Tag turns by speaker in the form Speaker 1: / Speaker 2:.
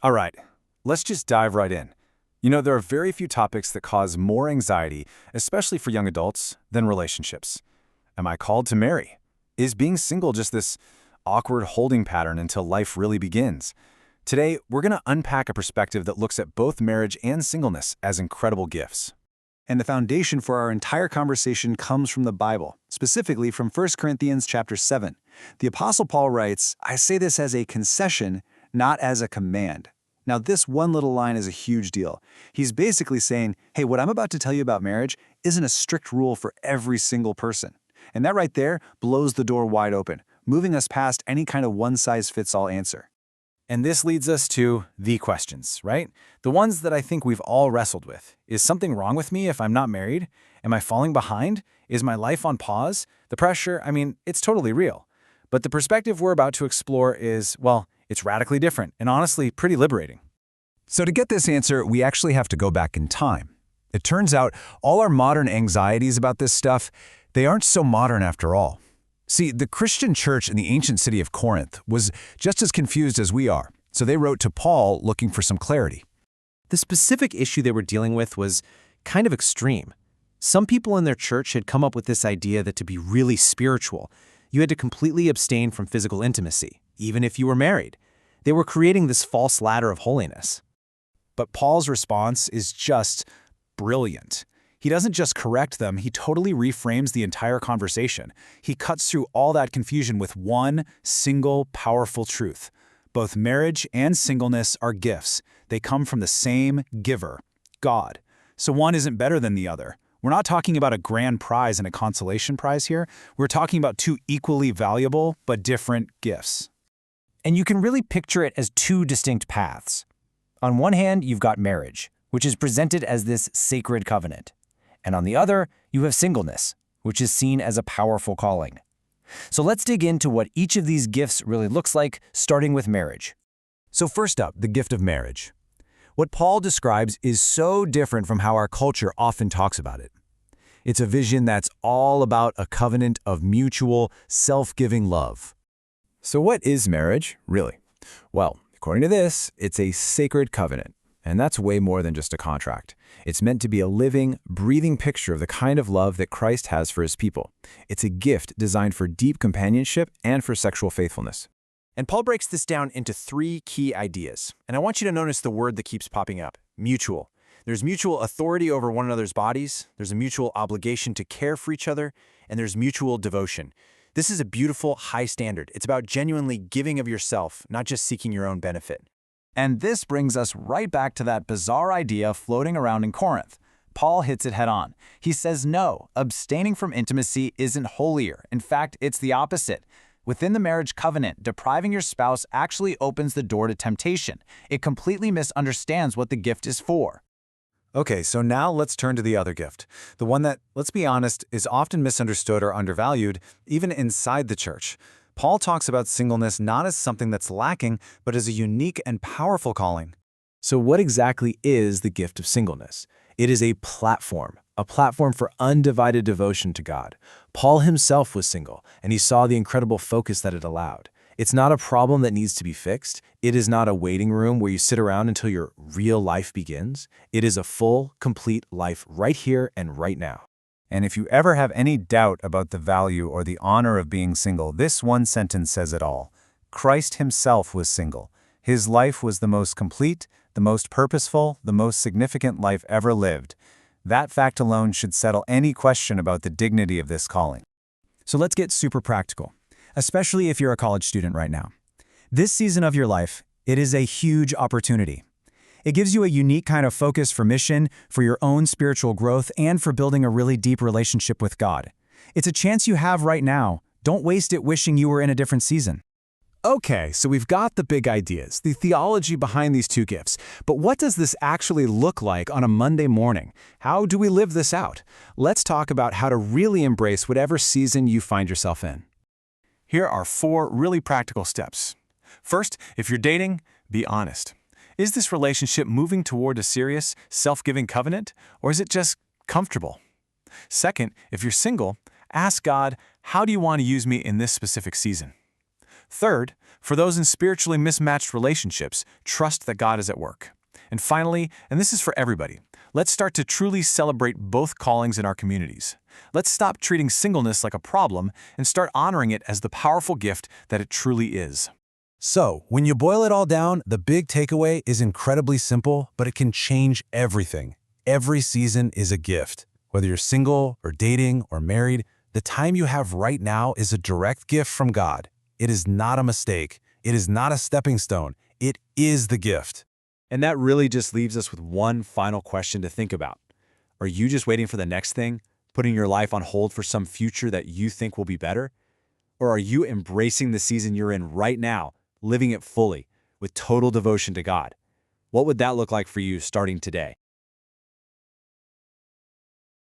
Speaker 1: All right, let's just dive right in. There are very few topics that cause more anxiety, especially for young adults, than relationships. Am I called to marry? Is being single just this awkward holding pattern until life really begins? Today, we're going to unpack a perspective that looks at both marriage and singleness as incredible gifts.
Speaker 2: And the foundation for our entire conversation comes from the Bible, specifically from 1 Corinthians chapter 7. The Apostle Paul writes, "I say this as a concession, not as a command." Now, this one little line is a huge deal. He's basically saying, hey, what I'm about to tell you about marriage isn't a strict rule for every single person. And that right there blows the door wide open, moving us past any kind of one-size-fits-all answer.
Speaker 1: And this leads us to the questions, right? The ones that I think we've all wrestled with. Is something wrong with me if I'm not married? Am I falling behind? Is my life on pause? The pressure, it's totally real. But the perspective we're about to explore is, well, it's radically different and honestly pretty liberating.
Speaker 2: So to get this answer, we actually have to go back in time. It turns out all our modern anxieties about this stuff, they aren't so modern after all. See, the Christian church in the ancient city of Corinth was just as confused as we are, so they wrote to Paul looking for some clarity.
Speaker 3: The specific issue they were dealing with was kind of extreme. Some people in their church had come up with this idea that to be really spiritual, you had to completely abstain from physical intimacy, even if you were married. They were creating this false ladder of holiness.
Speaker 1: But Paul's response is just brilliant. He doesn't just correct them, he totally reframes the entire conversation. He cuts through all that confusion with one single, powerful truth. Both marriage and singleness are gifts. They come from the same giver, God. So one isn't better than the other. We're not talking about a grand prize and a consolation prize here. We're talking about two equally valuable but different gifts.
Speaker 3: And you can really picture it as two distinct paths. On one hand, you've got marriage, which is presented as this sacred covenant. And on the other, you have singleness, which is seen as a powerful calling. So let's dig into what each of these gifts really looks like, starting with marriage.
Speaker 2: So first up, the gift of marriage. What Paul describes is so different from how our culture often talks about it. It's a vision that's all about a covenant of mutual, self-giving love.
Speaker 1: So what is marriage, really? Well, according to this, it's a sacred covenant. And that's way more than just a contract. It's meant to be a living, breathing picture of the kind of love that Christ has for his people. It's a gift designed for deep companionship and for sexual faithfulness.
Speaker 3: And Paul breaks this down into three key ideas. And I want you to notice the word that keeps popping up, mutual. There's mutual authority over one another's bodies, there's a mutual obligation to care for each other, and there's mutual devotion. This is a beautiful, high standard. It's about genuinely giving of yourself, not just seeking your own benefit.
Speaker 2: And this brings us right back to that bizarre idea floating around in Corinth. Paul hits it head on. He says no, abstaining from intimacy isn't holier. In fact, it's the opposite. Within the marriage covenant, depriving your spouse actually opens the door to temptation. It completely misunderstands what the gift is for.
Speaker 1: Okay, so now let's turn to the other gift. The one that, let's be honest, is often misunderstood or undervalued, even inside the church. Paul talks about singleness not as something that's lacking, but as a unique and powerful calling. So what exactly is the gift of singleness? It is a platform for undivided devotion to God. Paul himself was single, and he saw the incredible focus that it allowed. It's not a problem that needs to be fixed. It is not a waiting room where you sit around until your real life begins. It is a full, complete life right here and right now. And if you ever have any doubt about the value or the honor of being single, this one sentence says it all. Christ himself was single. His life was the most complete, the most purposeful, the most significant life ever lived. That fact alone should settle any question about the dignity of this calling.
Speaker 2: So let's get super practical, especially if you're a college student right now. This season of your life, it is a huge opportunity. It gives you a unique kind of focus for mission, for your own spiritual growth, and for building a really deep relationship with God. It's a chance you have right now. Don't waste it wishing you were in a different season.
Speaker 1: Okay, so we've got the big ideas, the theology behind these two gifts. But what does this actually look like on a Monday morning? How do we live this out? Let's talk about how to really embrace whatever season you find yourself in. Here are 4 really practical steps. First, if you're dating, be honest. Is this relationship moving toward a serious, self-giving covenant, or is it just comfortable? Second, if you're single, ask God, how do you want to use me in this specific season? Third, for those in spiritually mismatched relationships, trust that God is at work. And finally, and this is for everybody, let's start to truly celebrate both callings in our communities. Let's stop treating singleness like a problem and start honoring it as the powerful gift that it truly is.
Speaker 4: So, when you boil it all down, the big takeaway is incredibly simple, but it can change everything. Every season is a gift. Whether you're single or dating or married, the time you have right now is a direct gift from God. It is not a mistake. It is not a stepping stone. It is the gift.
Speaker 3: And that really just leaves us with one final question to think about. Are you just waiting for the next thing, putting your life on hold for some future that you think will be better? Or are you embracing the season you're in right now, living it fully, with total devotion to God? What would that look like for you starting today?